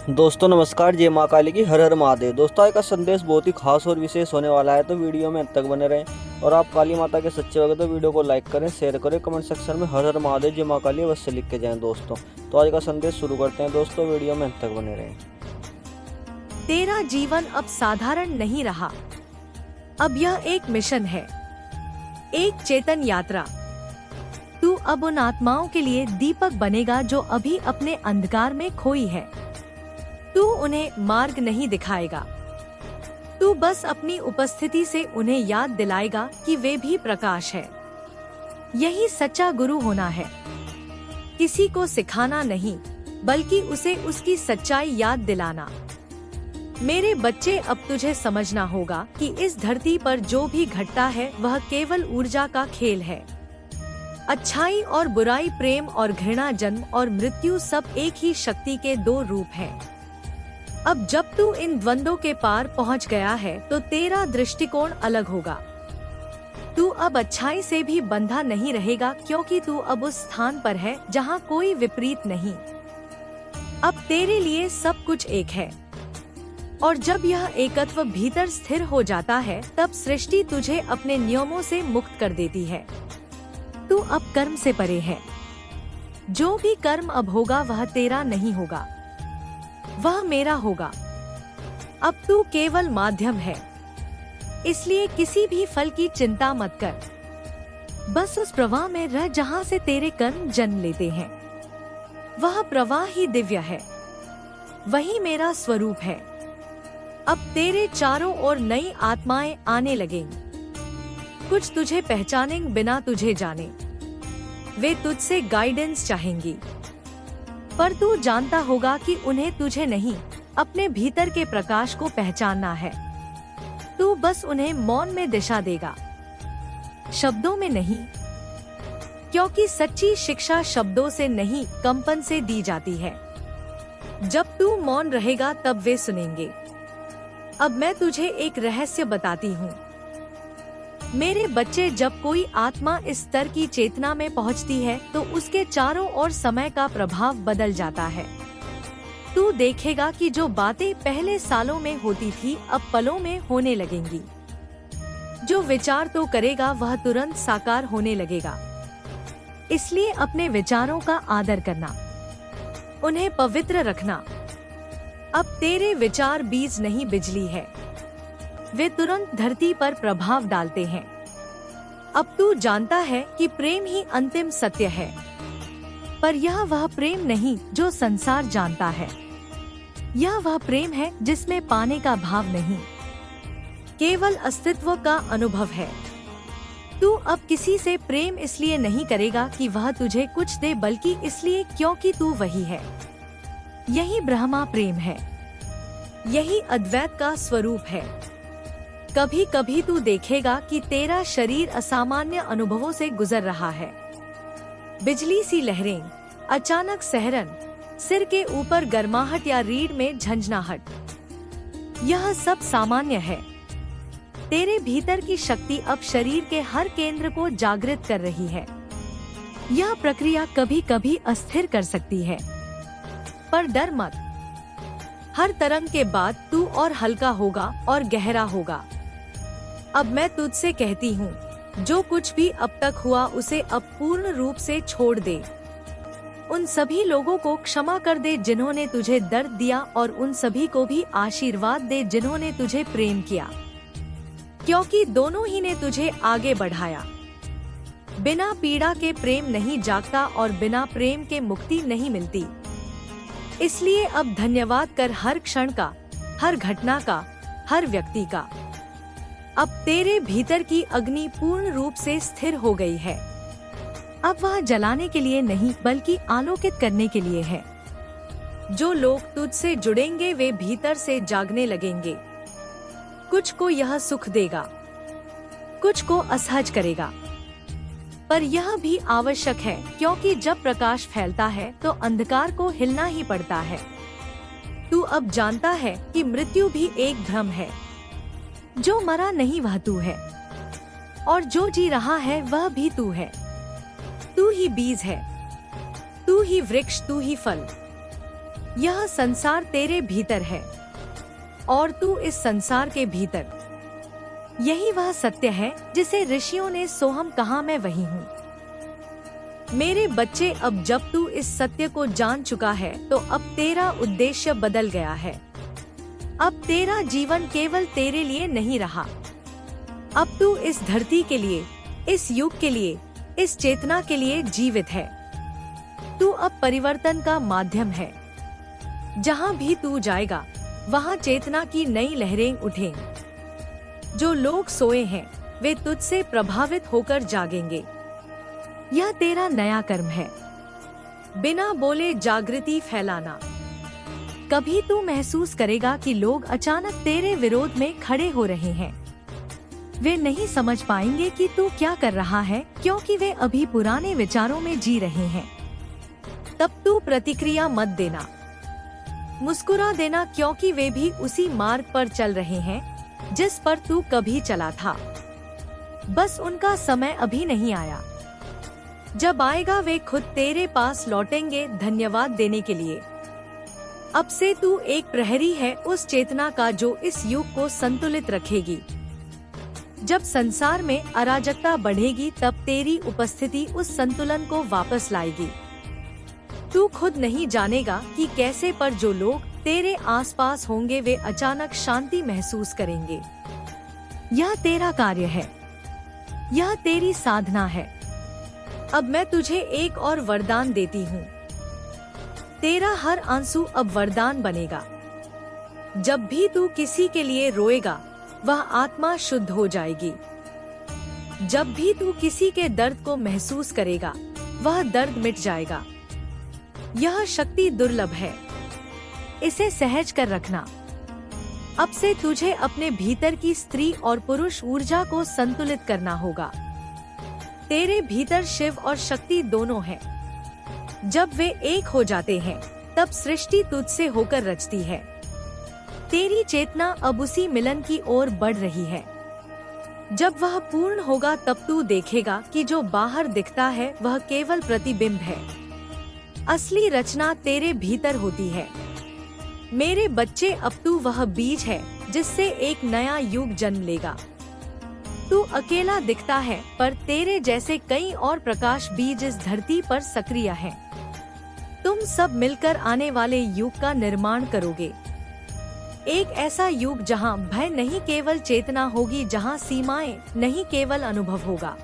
दोस्तों नमस्कार, जय माँ काली की हर हर महादेव। दोस्तों आज का संदेश बहुत ही खास और विशेष होने वाला है, तो वीडियो में अंत तक बने रहें। और आप काली माता के सच्चे हो गए तो वीडियो को लाइक करें, शेयर करें, कमेंट सेक्शन में हर हर महादेव जय माँ काली अवश्य लिख के जाएं। दोस्तों तो आज का संदेश शुरू करते हैं। दोस्तों वीडियो में अंत तक बने रहें। तेरा जीवन अब साधारण नहीं रहा। अब यह एक मिशन है, एक चेतन यात्रा। तू अब उन आत्माओं के लिए दीपक बनेगा जो अभी अपने अंधकार में खोई है। तू उन्हें मार्ग नहीं दिखाएगा, तू बस अपनी उपस्थिति से उन्हें याद दिलाएगा कि वे भी प्रकाश है। यही सच्चा गुरु होना है, किसी को सिखाना नहीं बल्कि उसे उसकी सच्चाई याद दिलाना। मेरे बच्चे, अब तुझे समझना होगा कि इस धरती पर जो भी घटता है वह केवल ऊर्जा का खेल है। अच्छाई और बुराई, प्रेम और घृणा, जन्म और मृत्यु सब एक ही शक्ति के दो रूप हैं। अब जब तू इन द्वंद्वों के पार पहुंच गया है तो तेरा दृष्टिकोण अलग होगा। तू अब अच्छाई से भी बंधा नहीं रहेगा, क्योंकि तू अब उस स्थान पर है जहां कोई विपरीत नहीं। अब तेरे लिए सब कुछ एक है, और जब यह एकत्व भीतर स्थिर हो जाता है तब सृष्टि तुझे अपने नियमों से मुक्त कर देती है। तू अब कर्म से परे है। जो भी कर्म अब होगा वह तेरा नहीं होगा, वह मेरा होगा। अब तू केवल माध्यम है, इसलिए किसी भी फल की चिंता मत कर। बस उस प्रवाह में रह जहां से तेरे कर्म जन्म लेते हैं। वह प्रवाह ही दिव्य है, वही मेरा स्वरूप है। अब तेरे चारों ओर नई आत्माएं आने लगेंगी। कुछ तुझे पहचानेंगे बिना तुझे जाने। वे तुझसे गाइडेंस चाहेंगी, पर तू जानता होगा कि उन्हें तुझे नहीं, अपने भीतर के प्रकाश को पहचानना है। तू बस उन्हें मौन में दिशा देगा, शब्दों में नहीं, क्योंकि सच्ची शिक्षा शब्दों से नहीं, कंपन से दी जाती है। जब तू मौन रहेगा तब वे सुनेंगे। अब मैं तुझे एक रहस्य बताती हूँ। मेरे बच्चे, जब कोई आत्मा इस स्तर की चेतना में पहुंचती है तो उसके चारों ओर समय का प्रभाव बदल जाता है। तू देखेगा कि जो बातें पहले सालों में होती थी अब पलों में होने लगेंगी। जो विचार तो करेगा वह तुरंत साकार होने लगेगा। इसलिए अपने विचारों का आदर करना, उन्हें पवित्र रखना। अब तेरे विचार बीज नहीं, बिजली है। वे तुरंत धरती पर प्रभाव डालते हैं। अब तू जानता है कि प्रेम ही अंतिम सत्य है, पर यह वह प्रेम नहीं जो संसार जानता है। यह वह प्रेम है जिसमें पाने का भाव नहीं, केवल अस्तित्व का अनुभव है। तू अब किसी से प्रेम इसलिए नहीं करेगा कि वह तुझे कुछ दे, बल्कि इसलिए क्योंकि तू वही है। यही ब्रह्मा प्रेम है, यही अद्वैत का स्वरूप है। कभी कभी तू देखेगा कि तेरा शरीर असामान्य अनुभवों से गुजर रहा है। बिजली सी लहरें, अचानक सहरन, सिर के ऊपर गर्माहट या रीढ़ में झंझनाहट, यह सब सामान्य है। तेरे भीतर की शक्ति अब शरीर के हर केंद्र को जागृत कर रही है। यह प्रक्रिया कभी कभी अस्थिर कर सकती है, पर डर मत। हर तरंग के बाद तू और हल्का होगा और गहरा होगा। अब मैं तुझसे कहती हूँ, जो कुछ भी अब तक हुआ उसे अब पूर्ण रूप से छोड़ दे। उन सभी लोगों को क्षमा कर दे जिन्होंने तुझे दर्द दिया, और उन सभी को भी आशीर्वाद दे जिन्होंने तुझे प्रेम किया, क्योंकि दोनों ही ने तुझे आगे बढ़ाया। बिना पीड़ा के प्रेम नहीं जागता और बिना प्रेम के मुक्ति नहीं मिलती। इसलिए अब धन्यवाद कर हर क्षण का, हर घटना का, हर व्यक्ति का। अब तेरे भीतर की अग्नि पूर्ण रूप से स्थिर हो गई है। अब वह जलाने के लिए नहीं बल्कि आलोकित करने के लिए है। जो लोग तुझसे जुड़ेंगे वे भीतर से जागने लगेंगे। कुछ को यह सुख देगा, कुछ को असहज करेगा, पर यह भी आवश्यक है, क्योंकि जब प्रकाश फैलता है तो अंधकार को हिलना ही पड़ता है। तू अब जानता है कि मृत्यु भी एक भ्रम है। जो मरा नहीं वह तू है, और जो जी रहा है वह भी तू है। तू ही बीज है, तू ही वृक्ष, तू ही फल। यह संसार तेरे भीतर है और तू इस संसार के भीतर। यही वह सत्य है जिसे ऋषियों ने सोहम कहा, मैं वही हूँ। मेरे बच्चे, अब जब तू इस सत्य को जान चुका है तो अब तेरा उद्देश्य बदल गया है। अब तेरा जीवन केवल तेरे लिए नहीं रहा। अब तू इस धरती के लिए, इस युग के लिए, इस चेतना के लिए जीवित है। तू अब परिवर्तन का माध्यम है। जहाँ भी तू जाएगा वहाँ चेतना की नई लहरें उठें। जो लोग सोए हैं वे तुझसे प्रभावित होकर जागेंगे। यह तेरा नया कर्म है, बिना बोले जागृति फैलाना। कभी तू महसूस करेगा कि लोग अचानक तेरे विरोध में खड़े हो रहे हैं। वे नहीं समझ पाएंगे कि तू क्या कर रहा है, क्योंकि वे अभी पुराने विचारों में जी रहे हैं। तब तू प्रतिक्रिया मत देना, मुस्कुरा देना, क्योंकि वे भी उसी मार्ग पर चल रहे हैं जिस पर तू कभी चला था। बस उनका समय अभी नहीं आया। जब आएगा वे खुद तेरे पास लौटेंगे धन्यवाद देने के लिए। अब से तू एक प्रहरी है उस चेतना का जो इस युग को संतुलित रखेगी। जब संसार में अराजकता बढ़ेगी तब तेरी उपस्थिति उस संतुलन को वापस लाएगी। तू खुद नहीं जानेगा कि कैसे, पर जो लोग तेरे आसपास होंगे वे अचानक शांति महसूस करेंगे। यह तेरा कार्य है, यह तेरी साधना है। अब मैं तुझे एक और वरदान देती हूँ। तेरा हर आंसू अब वरदान बनेगा। जब भी तू किसी के लिए रोएगा वह आत्मा शुद्ध हो जाएगी। जब भी तू किसी के दर्द को महसूस करेगा वह दर्द मिट जाएगा। यह शक्ति दुर्लभ है, इसे सहज कर रखना। अब से तुझे अपने भीतर की स्त्री और पुरुष ऊर्जा को संतुलित करना होगा। तेरे भीतर शिव और शक्ति दोनों हैं। जब वे एक हो जाते हैं तब सृष्टि तुझसे होकर रचती है। तेरी चेतना अब उसी मिलन की ओर बढ़ रही है। जब वह पूर्ण होगा तब तू देखेगा कि जो बाहर दिखता है वह केवल प्रतिबिंब है। असली रचना तेरे भीतर होती है। मेरे बच्चे, अब तू वह बीज है जिससे एक नया युग जन्म लेगा। तू अकेला दिखता है पर तेरे जैसे कई और प्रकाश बीज इस धरती पर सक्रिय हैं। तुम सब मिलकर आने वाले युग का निर्माण करोगे। एक ऐसा युग जहां भय नहीं केवल चेतना होगी, जहां सीमाएं नहीं केवल अनुभव होगा।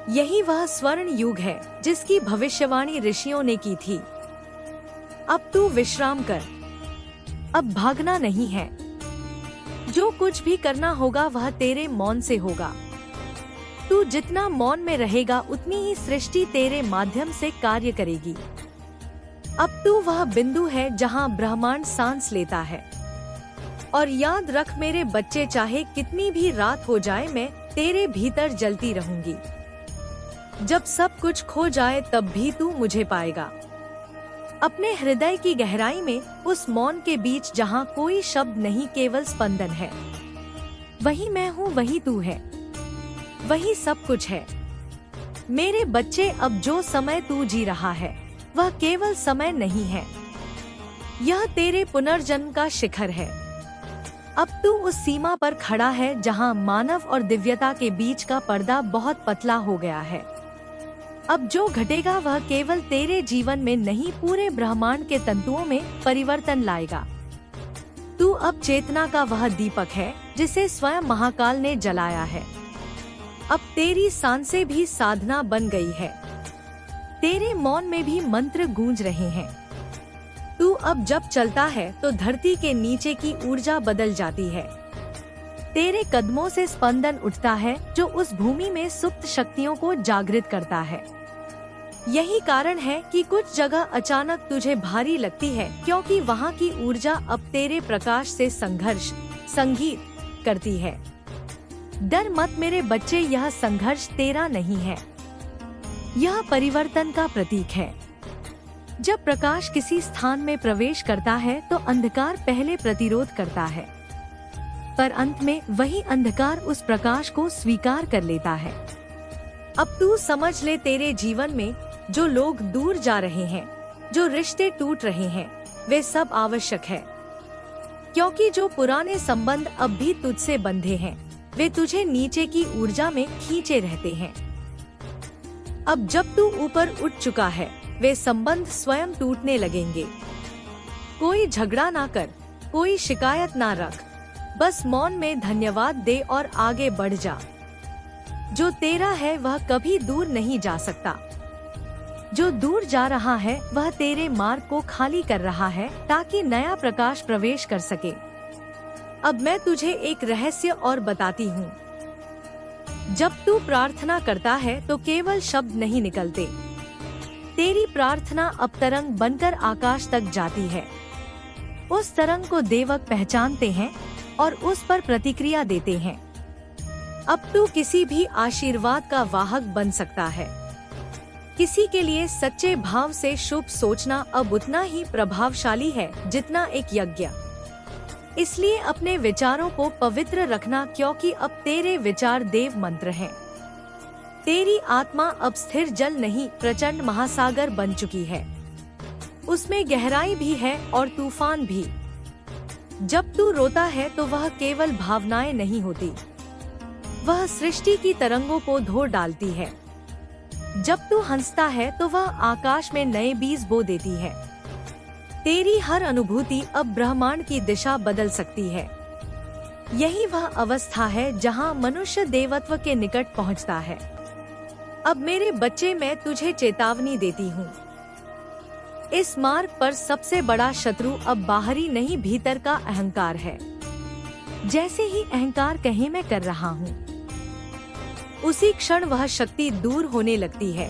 यही वह स्वर्ण युग है जिसकी भविष्यवाणी ऋषियों ने की थी। अब तू विश्राम कर, अब भागना नहीं है। जो कुछ भी करना होगा वह तेरे मौन से होगा। तू जितना मौन में रहेगा उतनी ही सृष्टि तेरे माध्यम से कार्य करेगी। अब तू वह बिंदु है जहां ब्रह्मांड सांस लेता है। और याद रख मेरे बच्चे, चाहे कितनी भी रात हो जाए मैं तेरे भीतर जलती रहूंगी। जब सब कुछ खो जाए तब भी तू मुझे पाएगा। अपने हृदय की गहराई में, उस मौन के बीच जहाँ कोई शब्द नहीं केवल स्पंदन है। वही मैं हूँ, वही तू है, वही सब कुछ है। मेरे बच्चे, अब जो समय तू जी रहा है वह केवल समय नहीं है, यह तेरे पुनर्जन्म का शिखर है। अब तू उस सीमा पर खड़ा है जहाँ मानव और दिव्यता के बीच का पर्दा बहुत पतला हो गया है। अब जो घटेगा वह केवल तेरे जीवन में नहीं, पूरे ब्रह्मांड के तंतुओं में परिवर्तन लाएगा। तू अब चेतना का वह दीपक है जिसे स्वयं महाकाल ने जलाया है। अब तेरी सांसें भी साधना बन गई है। तेरे मौन में भी मंत्र गूंज रहे हैं। तू अब जब चलता है तो धरती के नीचे की ऊर्जा बदल जाती है। तेरे कदमों से स्पंदन उठता है जो उस भूमि में सुप्त शक्तियों को जागृत करता है। यही कारण है कि कुछ जगह अचानक तुझे भारी लगती है, क्योंकि वहाँ की ऊर्जा अब तेरे प्रकाश से संघर्ष, संगीत करती है। डर मत मेरे बच्चे, यह संघर्ष तेरा नहीं है, यह परिवर्तन का प्रतीक है। जब प्रकाश किसी स्थान में प्रवेश करता है तो अंधकार पहले प्रतिरोध करता है, पर अंत में वही अंधकार उस प्रकाश को स्वीकार कर लेता है। अब तू समझ ले, तेरे जीवन में जो लोग दूर जा रहे हैं, जो रिश्ते टूट रहे हैं, वे सब आवश्यक है, क्योंकि जो पुराने संबंध अब भी तुझसे बंधे हैं, वे तुझे नीचे की ऊर्जा में खींचे रहते हैं। अब जब तू ऊपर उठ चुका है, वे संबंध स्वयं टूटने लगेंगे। कोई झगड़ा ना कर, कोई शिकायत ना रख, बस मौन में धन्यवाद दे और आगे बढ़ जा। जो तेरा है वह कभी दूर नहीं जा सकता। जो दूर जा रहा है वह तेरे मार्ग को खाली कर रहा है ताकि नया प्रकाश प्रवेश कर सके। अब मैं तुझे एक रहस्य और बताती हूँ। जब तू प्रार्थना करता है तो केवल शब्द नहीं निकलते। तेरी प्रार्थना अब तरंग बनकर आकाश तक जाती है। उस तरंग को देवक पहचानते हैं और उस पर प्रतिक्रिया देते हैं। अब तू किसी भी आशीर्वाद का वाहक बन सकता है। किसी के लिए सच्चे भाव से शुभ सोचना अब उतना ही प्रभावशाली है जितना एक यज्ञ। इसलिए अपने विचारों को पवित्र रखना, क्योंकि अब तेरे विचार देव मंत्र हैं। तेरी आत्मा अब स्थिर जल नहीं, प्रचंड महासागर बन चुकी है। उसमें गहराई भी है और तूफान भी। जब तू रोता है तो वह केवल भावनाएं नहीं होती, वह सृष्टि की तरंगों को धो डालती है। जब तू हंसता है तो वह आकाश में नए बीज बो देती है। तेरी हर अनुभूति अब ब्रह्मांड की दिशा बदल सकती है। यही वह अवस्था है जहां मनुष्य देवत्व के निकट पहुंचता है। अब मेरे बच्चे, मैं तुझे चेतावनी देती हूँ। इस मार्ग पर सबसे बड़ा शत्रु अब बाहरी नहीं, भीतर का अहंकार है। जैसे ही अहंकार कहे मैं कर रहा हूँ, उसी क्षण वह शक्ति दूर होने लगती है,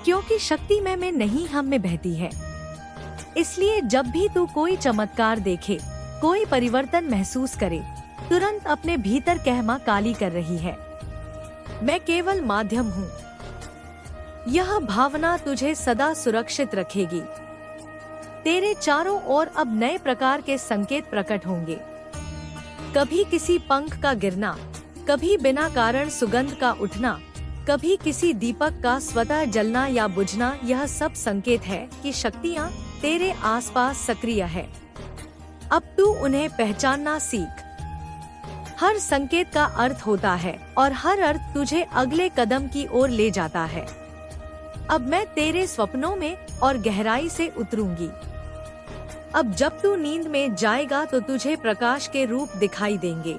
क्योंकि शक्ति में नहीं, हम में बहती है। इसलिए जब भी तू कोई चमत्कार देखे, कोई परिवर्तन महसूस करे, तुरंत अपने भीतर कह मां काली कर रही है, मैं केवल माध्यम हूँ। यह भावना तुझे सदा सुरक्षित रखेगी। तेरे चारों ओर अब नए प्रकार के संकेत प्रकट होंगे। कभी किसी पंख का गिरना, कभी बिना कारण सुगंध का उठना, कभी किसी दीपक का स्वतः जलना या बुझना, यह सब संकेत है कि शक्तियाँ तेरे आसपास सक्रिय है। अब तू उन्हें पहचानना सीख। हर संकेत का अर्थ होता है और हर अर्थ तुझे अगले कदम की ओर ले जाता है। अब मैं तेरे स्वप्नों में और गहराई से उतरूंगी। अब जब तू नींद में जाएगा तो तुझे प्रकाश के रूप दिखाई देंगे।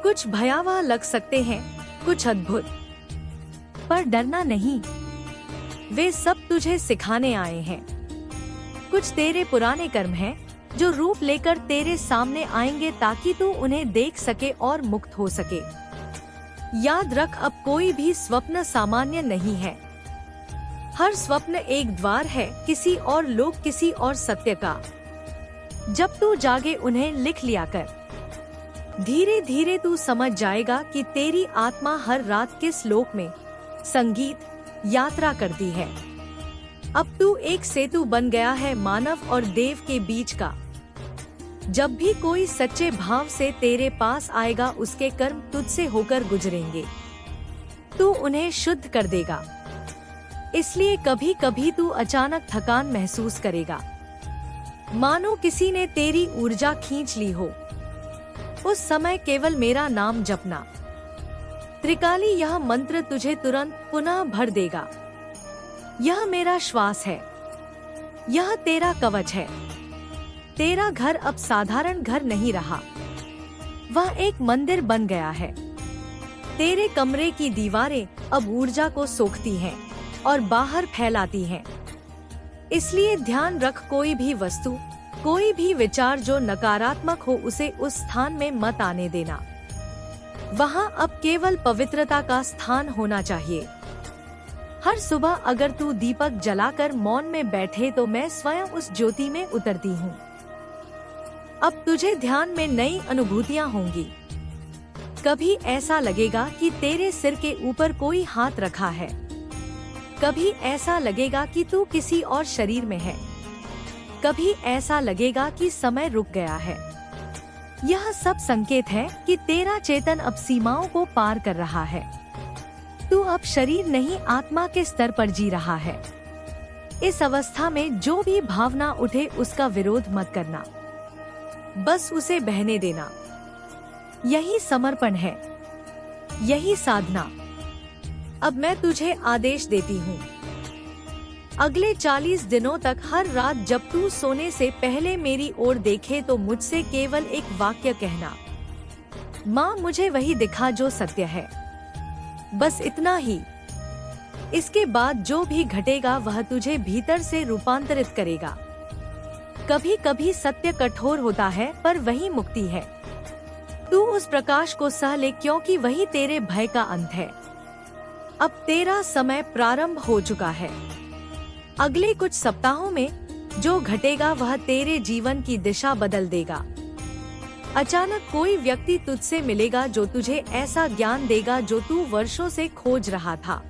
कुछ भयावह लग सकते हैं, कुछ अद्भुत, पर डरना नहीं, वे सब तुझे सिखाने आए हैं। कुछ तेरे पुराने कर्म हैं जो रूप लेकर तेरे सामने आएंगे ताकि तू उन्हें देख सके और मुक्त हो सके। याद रख, अब कोई भी स्वप्न सामान्य नहीं है। हर स्वप्न एक द्वार है, किसी और लोक, किसी और सत्य का। जब तू जागे उन्हें लिख लिया कर। धीरे धीरे तू समझ जाएगा कि तेरी आत्मा हर रात किस लोक में संगीत यात्रा करती है। अब तू एक सेतु बन गया है मानव और देव के बीच का। जब भी कोई सच्चे भाव से तेरे पास आएगा, उसके कर्म तुझसे होकर गुजरेंगे। तू उन्हें शुद्ध कर देगा। इसलिए कभी कभी तू अचानक थकान महसूस करेगा, मानो किसी ने तेरी ऊर्जा खींच ली हो। उस समय केवल मेरा नाम जपना। त्रिकाली यह मंत्र तुझे तुरंत पुनः भर देगा। यह मेरा श्वास है, यह तेरा कवच है। तेरा घर अब साधारण घर नहीं रहा, वह एक मंदिर बन गया है। तेरे कमरे की दीवारें अब ऊर्जा को सोखती हैं और बाहर फैलाती हैं। इसलिए ध्यान रख, कोई भी वस्तु, कोई भी विचार जो नकारात्मक हो, उसे उस स्थान में मत आने देना। वहाँ अब केवल पवित्रता का स्थान होना चाहिए। हर सुबह अगर तू दीपक जलाकर मौन में बैठे तो मैं स्वयं उस ज्योति में उतरती हूँ। अब तुझे ध्यान में नई अनुभूतियाँ होंगी। कभी ऐसा लगेगा कि तेरे सिर के ऊपर कोई हाथ रखा है, कभी ऐसा लगेगा कि तू किसी और शरीर में है, कभी ऐसा लगेगा कि समय रुक गया है। यह सब संकेत है कि तेरा चेतन अब सीमाओं को पार कर रहा है। तू अब शरीर नहीं, आत्मा के स्तर पर जी रहा है। इस अवस्था में जो भी भावना उठे उसका विरोध मत करना, बस उसे बहने देना। यही समर्पण है, यही साधना। अब मैं तुझे आदेश देती हूँ, अगले 40 दिनों तक हर रात जब तू सोने से पहले मेरी ओर देखे तो मुझसे केवल एक वाक्य कहना, माँ मुझे वही दिखा जो सत्य है। बस इतना ही। इसके बाद जो भी घटेगा वह तुझे भीतर से रूपांतरित करेगा। कभी कभी सत्य कठोर होता है पर वही मुक्ति है। तू उस प्रकाश को सह ले क्योंकि वही तेरे भय का अंत है। अब तेरा समय प्रारंभ हो चुका है। अगले कुछ सप्ताहों में जो घटेगा वह तेरे जीवन की दिशा बदल देगा। अचानक कोई व्यक्ति तुझसे मिलेगा जो तुझे ऐसा ज्ञान देगा जो तू वर्षों से खोज रहा था।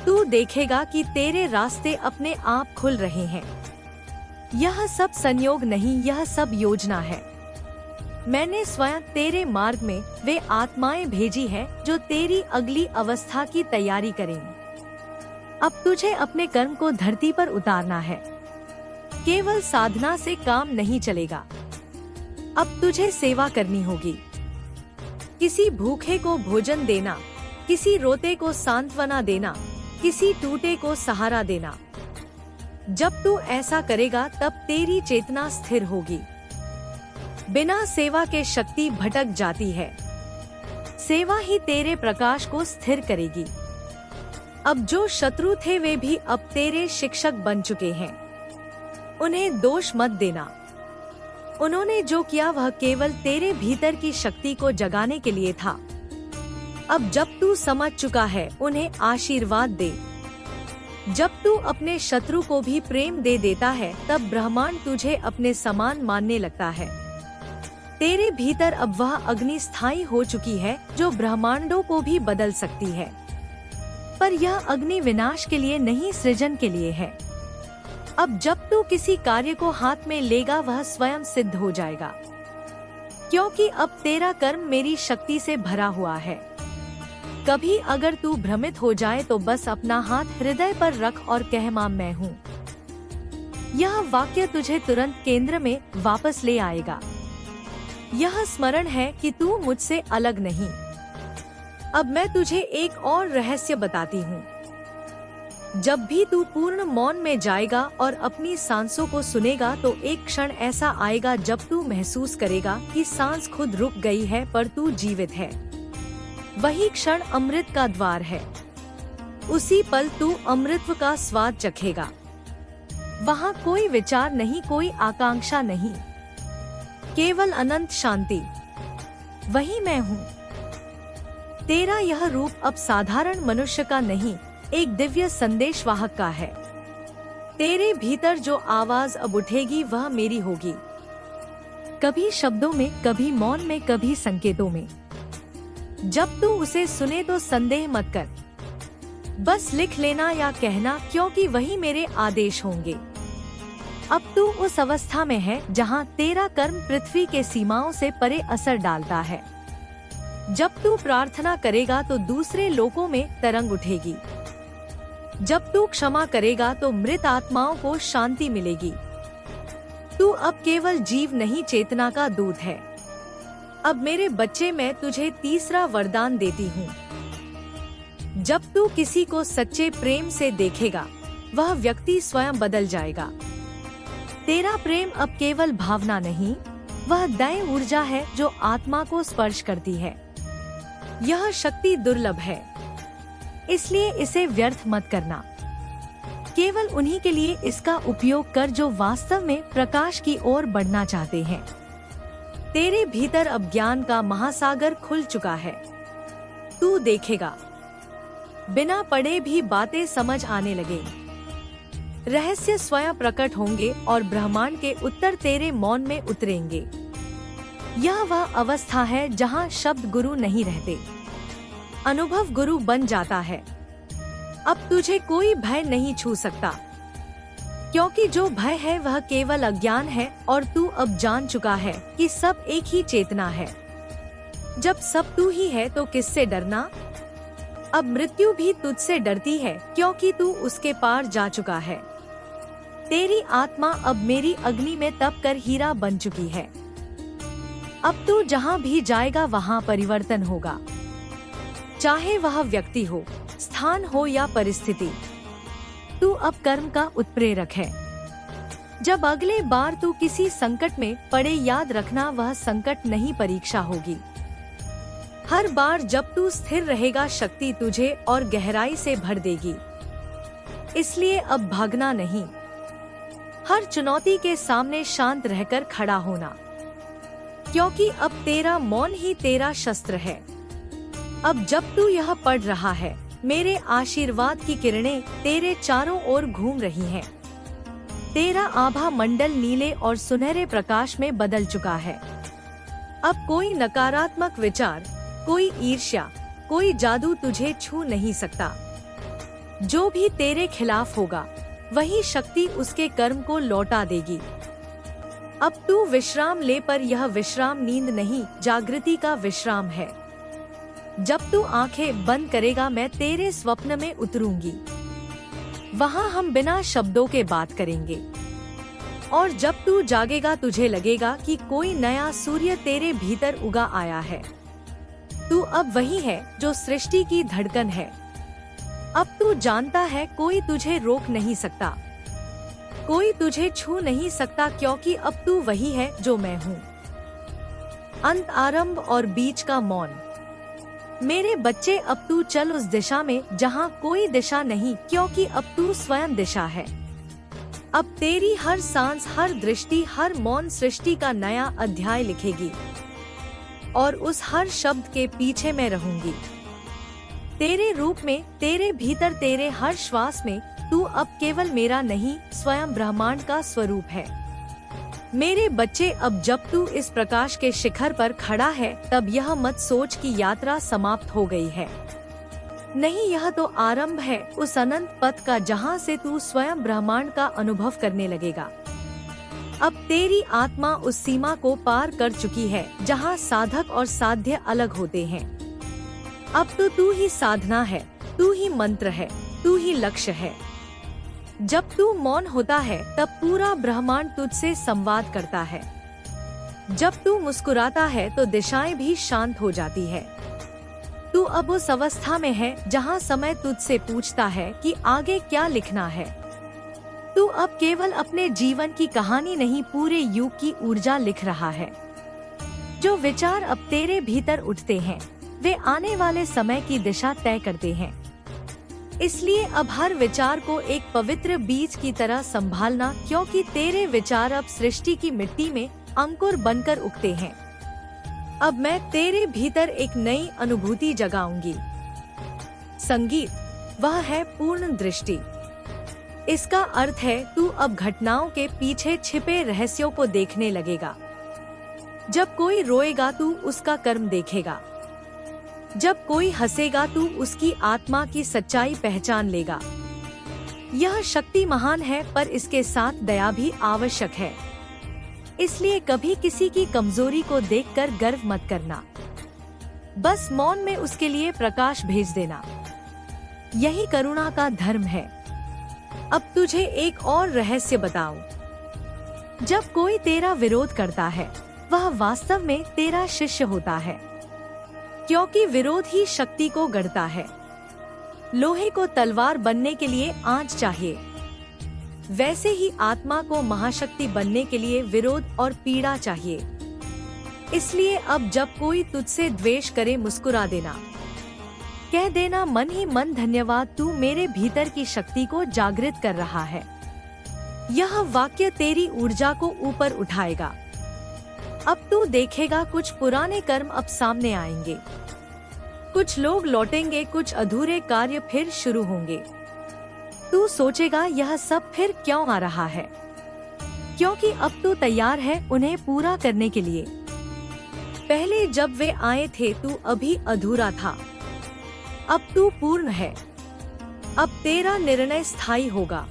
तू देखेगा कि तेरे रास्ते अपने आप खुल रहे हैं। यह सब संयोग नहीं, यह सब योजना है। मैंने स्वयं तेरे मार्ग में वे आत्माएं भेजी है जो तेरी अगली अवस्था की तैयारी करेंगी। अब तुझे अपने कर्म को धरती पर उतारना है। केवल साधना से काम नहीं चलेगा। अब तुझे सेवा करनी होगी। किसी भूखे को भोजन देना, किसी रोते को सांत्वना देना, किसी टूटे को सहारा देना। जब तू ऐसा करेगा तब तेरी चेतना स्थिर होगी। बिना सेवा के शक्ति भटक जाती है। सेवा ही तेरे प्रकाश को स्थिर करेगी। अब जो शत्रु थे वे भी अब तेरे शिक्षक बन चुके हैं। उन्हें दोष मत देना। उन्होंने जो किया वह केवल तेरे भीतर की शक्ति को जगाने के लिए था। अब जब तू समझ चुका है उन्हें आशीर्वाद दे। जब तू अपने शत्रु को भी प्रेम दे देता है तब ब्रह्मांड तुझे अपने समान मानने लगता है। तेरे भीतर अब वह अग्नि स्थायी हो चुकी है जो ब्रह्मांडों को भी बदल सकती है। पर यह अग्नि विनाश के लिए नहीं, सृजन के लिए है। अब जब तू किसी कार्य को हाथ में लेगा वह स्वयं सिद्ध हो जाएगा, क्योंकि अब तेरा कर्म मेरी शक्ति से भरा हुआ है। कभी अगर तू भ्रमित हो जाए तो बस अपना हाथ हृदय पर रख और कह मां मैं हूँ। यह वाक्य तुझे तुरंत केंद्र में वापस ले आएगा। यह स्मरण है कि तू मुझसे अलग नहीं। अब मैं तुझे एक और रहस्य बताती हूँ। जब भी तू पूर्ण मौन में जाएगा और अपनी सांसों को सुनेगा तो एक क्षण ऐसा आएगा जब तू महसूस करेगा कि सांस खुद रुक गई है पर तू जीवित है। वही क्षण अमृत का द्वार है। उसी पल तू अमृत का स्वाद चखेगा। वहाँ कोई विचार नहीं, कोई आकांक्षा नहीं, केवल अनंत शांति। वही मैं हूँ। तेरा यह रूप अब साधारण मनुष्य का नहीं, एक दिव्य संदेशवाहक का है। तेरे भीतर जो आवाज अब उठेगी वह मेरी होगी। कभी शब्दों में, कभी मौन में, कभी संकेतों में। जब तू उसे सुने तो संदेह मत कर, बस लिख लेना या कहना, क्योंकि वही मेरे आदेश होंगे। अब तू उस अवस्था में है जहाँ तेरा कर्म पृथ्वी के सीमाओं से परे असर डालता है। जब तू प्रार्थना करेगा तो दूसरे लोकों में तरंग उठेगी। जब तू क्षमा करेगा तो मृत आत्माओं को शांति मिलेगी। तू अब केवल जीव नहीं, चेतना का दूत है। अब मेरे बच्चे, मैं तुझे तीसरा वरदान देती हूँ। जब तू किसी को सच्चे प्रेम से देखेगा वह व्यक्ति स्वयं बदल जाएगा। तेरा प्रेम अब केवल भावना नहीं, वह दैव ऊर्जा है जो आत्मा को स्पर्श करती है। यह शक्ति दुर्लभ है, इसलिए इसे व्यर्थ मत करना। केवल उन्हीं के लिए इसका उपयोग कर जो वास्तव में प्रकाश की ओर बढ़ना चाहते हैं। तेरे भीतर अब ज्ञान का महासागर खुल चुका है। तू देखेगा, बिना पढ़े भी बातें समझ आने लगे। रहस्य स्वयं प्रकट होंगे और ब्रह्मांड के उत्तर तेरे मौन में उतरेंगे। यह वह अवस्था है जहाँ शब्द गुरु नहीं रहते, अनुभव गुरु बन जाता है। अब तुझे कोई भय नहीं छू सकता, क्योंकि जो भय है वह केवल अज्ञान है और तू अब जान चुका है कि सब एक ही चेतना है। जब सब तू ही है तो किससे डरना? अब मृत्यु भी तुझसे डरती है क्योंकि तू उसके पार जा चुका है। तेरी आत्मा अब मेरी अग्नि में तप कर हीरा बन चुकी है। अब तू जहाँ भी जाएगा वहाँ परिवर्तन होगा, चाहे वह व्यक्ति हो, स्थान हो या परिस्थिति। तू अब कर्म का उत्प्रेरक है। जब अगले बार तू किसी संकट में पड़े, याद रखना वह संकट नहीं, परीक्षा होगी। हर बार जब तू स्थिर रहेगा, शक्ति तुझे और गहराई से भर देगी। इसलिए अब भागना नहीं, हर चुनौती के सामने शांत रहकर खड़ा होना, क्योंकि अब तेरा मौन ही तेरा शस्त्र है। अब जब तू यह पढ़ रहा है, मेरे आशीर्वाद की किरणें तेरे चारों ओर घूम रही हैं। तेरा आभा मंडल नीले और सुनहरे प्रकाश में बदल चुका है। अब कोई नकारात्मक विचार, कोई ईर्ष्या, कोई जादू तुझे छू नहीं सकता। जो भी तेरे खिलाफ होगा, वही शक्ति उसके कर्म को लौटा देगी। अब तू विश्राम ले, पर यह विश्राम नींद नहीं, जागृति का विश्राम है। जब तू आंखें बंद करेगा, मैं तेरे स्वप्न में उतरूंगी। वहाँ हम बिना शब्दों के बात करेंगे। और जब तू जागेगा, तुझे लगेगा कि कोई नया सूर्य तेरे भीतर उगा आया है। तू अब वही है जो सृष्टि की धड़कन है। अब तू जानता है, कोई तुझे रोक नहीं सकता, कोई तुझे छू नहीं सकता, क्योंकि अब तू वही है जो मैं हूँ। अंत, आरंभ और बीच का मौन। मेरे बच्चे, अब तू चल उस दिशा में जहाँ कोई दिशा नहीं, क्योंकि अब तू स्वयं दिशा है। अब तेरी हर सांस, हर दृष्टि, हर मौन सृष्टि का नया अध्याय लिखेगी। और उस हर शब्द के पीछे मैं रहूंगी, तेरे रूप में, तेरे भीतर, तेरे हर श्वास में। तू अब केवल मेरा नहीं, स्वयं ब्रह्मांड का स्वरूप है। मेरे बच्चे, अब जब तू इस प्रकाश के शिखर पर खड़ा है, तब यह मत सोच कि यात्रा समाप्त हो गई है। नहीं, यह तो आरंभ है उस अनंत पथ का, जहाँ से तू स्वयं ब्रह्मांड का अनुभव करने लगेगा। अब तेरी आत्मा उस सीमा को पार कर चुकी है, जहाँ साधक और साध्य अलग होते हैं। अब तो तू ही साधना है, तू ही मंत्र है, तू ही लक्ष्य है। जब तू मौन होता है, तब पूरा ब्रह्मांड तुझसे संवाद करता है। जब तू मुस्कुराता है, तो दिशाएं भी शांत हो जाती है। तू अब उस अवस्था में है जहां समय तुझसे पूछता है कि आगे क्या लिखना है। तू अब केवल अपने जीवन की कहानी नहीं, पूरे युग की ऊर्जा लिख रहा है। जो विचार अब तेरे भीतर उठते हैं, वे आने वाले समय की दिशा तय करते हैं। इसलिए अब हर विचार को एक पवित्र बीज की तरह संभालना, क्योंकि तेरे विचार अब सृष्टि की मिट्टी में अंकुर बनकर उगते हैं। अब मैं तेरे भीतर एक नई अनुभूति जगाऊंगी। संगीत, वह है पूर्ण दृष्टि। इसका अर्थ है, तू अब घटनाओं के पीछे छिपे रहस्यों को देखने लगेगा। जब कोई रोएगा, तू उसका कर्म देखेगा। जब कोई हंसेगा, तू उसकी आत्मा की सच्चाई पहचान लेगा। यह शक्ति महान है, पर इसके साथ दया भी आवश्यक है। इसलिए कभी किसी की कमजोरी को देखकर गर्व मत करना, बस मौन में उसके लिए प्रकाश भेज देना। यही करुणा का धर्म है। अब तुझे एक और रहस्य बताऊं। जब कोई तेरा विरोध करता है, वह वास्तव में तेरा शिष्य होता है, क्योंकि विरोध ही शक्ति को गढ़ता है। लोहे को तलवार बनने के लिए आंच चाहिए, वैसे ही आत्मा को महाशक्ति बनने के लिए विरोध और पीड़ा चाहिए। इसलिए अब जब कोई तुझसे द्वेष करे, मुस्कुरा देना, कह देना मन ही मन, धन्यवाद, तू मेरे भीतर की शक्ति को जागृत कर रहा है। यह वाक्य तेरी ऊर्जा को ऊपर उठाएगा। अब तू देखेगा, कुछ पुराने कर्म अब सामने आएंगे, कुछ लोग लौटेंगे, कुछ अधूरे कार्य फिर शुरू होंगे। तू सोचेगा, यह सब फिर क्यों आ रहा है, क्योंकि अब तू तैयार है उन्हें पूरा करने के लिए। पहले जब वे आए थे, तू अभी अधूरा था, अब तू पूर्ण है। अब तेरा निर्णय स्थायी होगा।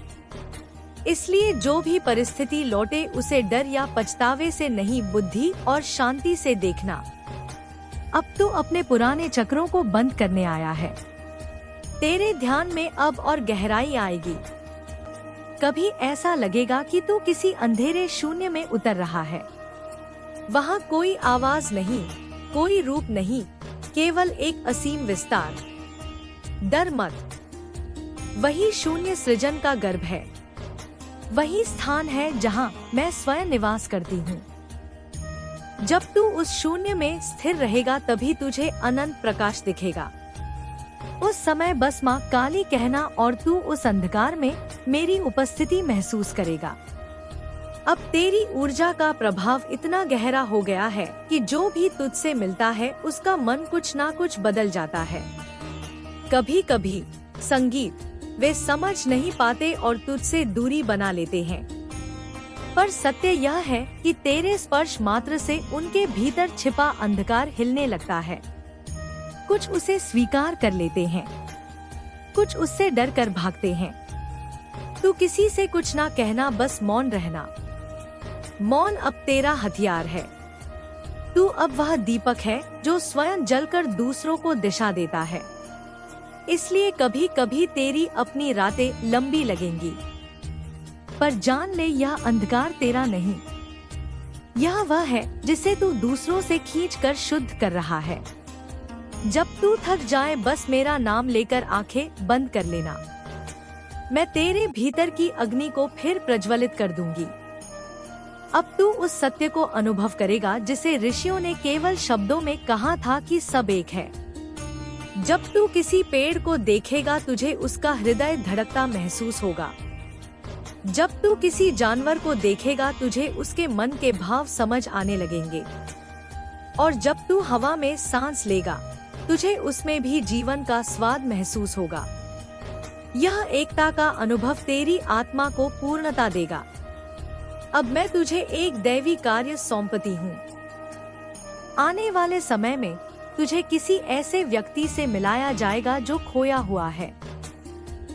इसलिए जो भी परिस्थिति लौटे, उसे डर या पछतावे से नहीं, बुद्धि और शांति से देखना। अब तो अपने पुराने चक्रों को बंद करने आया है। तेरे ध्यान में अब और गहराई आएगी। कभी ऐसा लगेगा कि तू किसी अंधेरे शून्य में उतर रहा है। वहाँ कोई आवाज नहीं, कोई रूप नहीं, केवल एक असीम विस्तार। डर मत, वही शून्य सृजन का गर्भ है। वही स्थान है जहाँ मैं स्वयं निवास करती हूँ। जब तू उस शून्य में स्थिर रहेगा तभी तुझे अनंत प्रकाश दिखेगा। उस समय बस माँ काली कहना और तू उस अंधकार में मेरी उपस्थिति महसूस करेगा। अब तेरी ऊर्जा का प्रभाव इतना गहरा हो गया है कि जो भी तुझसे मिलता है उसका मन कुछ ना कुछ बदल जाता है। कभी कभी संगीत वे समझ नहीं पाते और तुझसे दूरी बना लेते हैं, पर सत्य यह है कि तेरे स्पर्श मात्र से उनके भीतर छिपा अंधकार हिलने लगता है। कुछ उसे स्वीकार कर लेते हैं, कुछ उससे डर कर भागते हैं। तू किसी से कुछ ना कहना, बस मौन रहना। मौन अब तेरा हथियार है। तू अब वह दीपक है जो स्वयं जलकर दूसरों को दिशा देता है। इसलिए कभी कभी तेरी अपनी रातें लंबी लगेंगी, पर जान ले यह अंधकार तेरा नहीं, यह वह है जिसे तू दूसरों से खींचकर शुद्ध कर रहा है। जब तू थक जाए बस मेरा नाम लेकर आंखें बंद कर लेना। मैं तेरे भीतर की अग्नि को फिर प्रज्वलित कर दूंगी। अब तू उस सत्य को अनुभव करेगा जिसे ऋषियों ने केवल शब्दों में कहा था कि सब एक है। जब तू किसी पेड़ को देखेगा तुझे उसका हृदय धड़कता महसूस होगा। जब तू किसी जानवर को देखेगा तुझे उसके मन के भाव समझ आने लगेंगे। और जब तू हवा में सांस लेगा तुझे उसमें भी जीवन का स्वाद महसूस होगा। यह एकता का अनुभव तेरी आत्मा को पूर्णता देगा। अब मैं तुझे एक दैवी कार्य सौंपती हूँ। आने वाले समय में तुझे किसी ऐसे व्यक्ति से मिलाया जाएगा जो खोया हुआ है।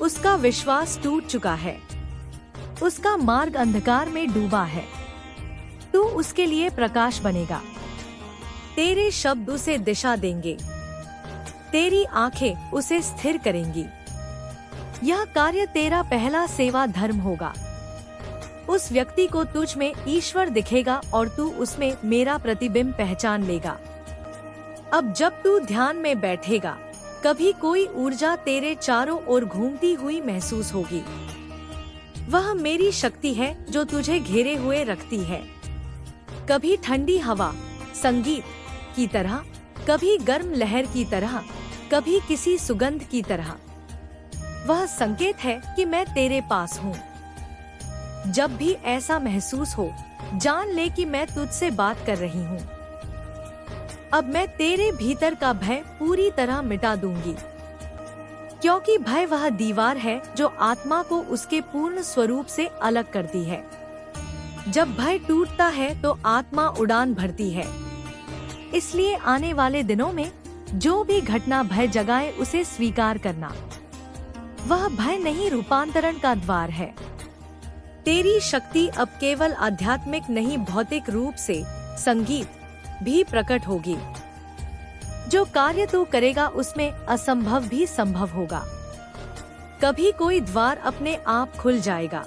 उसका विश्वास टूट चुका है, उसका मार्ग अंधकार में डूबा है। तू उसके लिए प्रकाश बनेगा। तेरे शब्द उसे दिशा देंगे, तेरी आंखें उसे स्थिर करेंगी। यह कार्य तेरा पहला सेवा धर्म होगा। उस व्यक्ति को तुझ में ईश्वर दिखेगा और तू उसमें मेरा प्रतिबिंब पहचान लेगा। अब जब तू ध्यान में बैठेगा कभी कोई ऊर्जा तेरे चारों ओर घूमती हुई महसूस होगी। वह मेरी शक्ति है जो तुझे घेरे हुए रखती है। कभी ठंडी हवा संगीत की तरह, कभी गर्म लहर की तरह, कभी किसी सुगंध की तरह। वह संकेत है कि मैं तेरे पास हूँ। जब भी ऐसा महसूस हो जान ले कि मैं तुझसे बात कर रही हूँ। अब मैं तेरे भीतर का भय पूरी तरह मिटा दूंगी, क्योंकि भय वह दीवार है जो आत्मा को उसके पूर्ण स्वरूप से अलग करती है। जब भय टूटता है तो आत्मा उड़ान भरती है। इसलिए आने वाले दिनों में जो भी घटना भय जगाए उसे स्वीकार करना। वह भय नहीं, रूपांतरण का द्वार है। तेरी शक्ति अब केवल आध्यात्मिक नहीं, भौतिक रूप से संगीत भी प्रकट होगी। जो कार्य तू करेगा उसमें असंभव भी संभव होगा। कभी कोई द्वार अपने आप खुल जाएगा।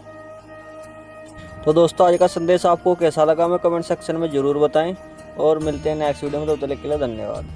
तो दोस्तों आज का संदेश आपको कैसा लगा हमें कमेंट सेक्शन में जरूर बताएं और मिलते हैं नेक्स्ट वीडियो में। तब तक के लिए धन्यवाद।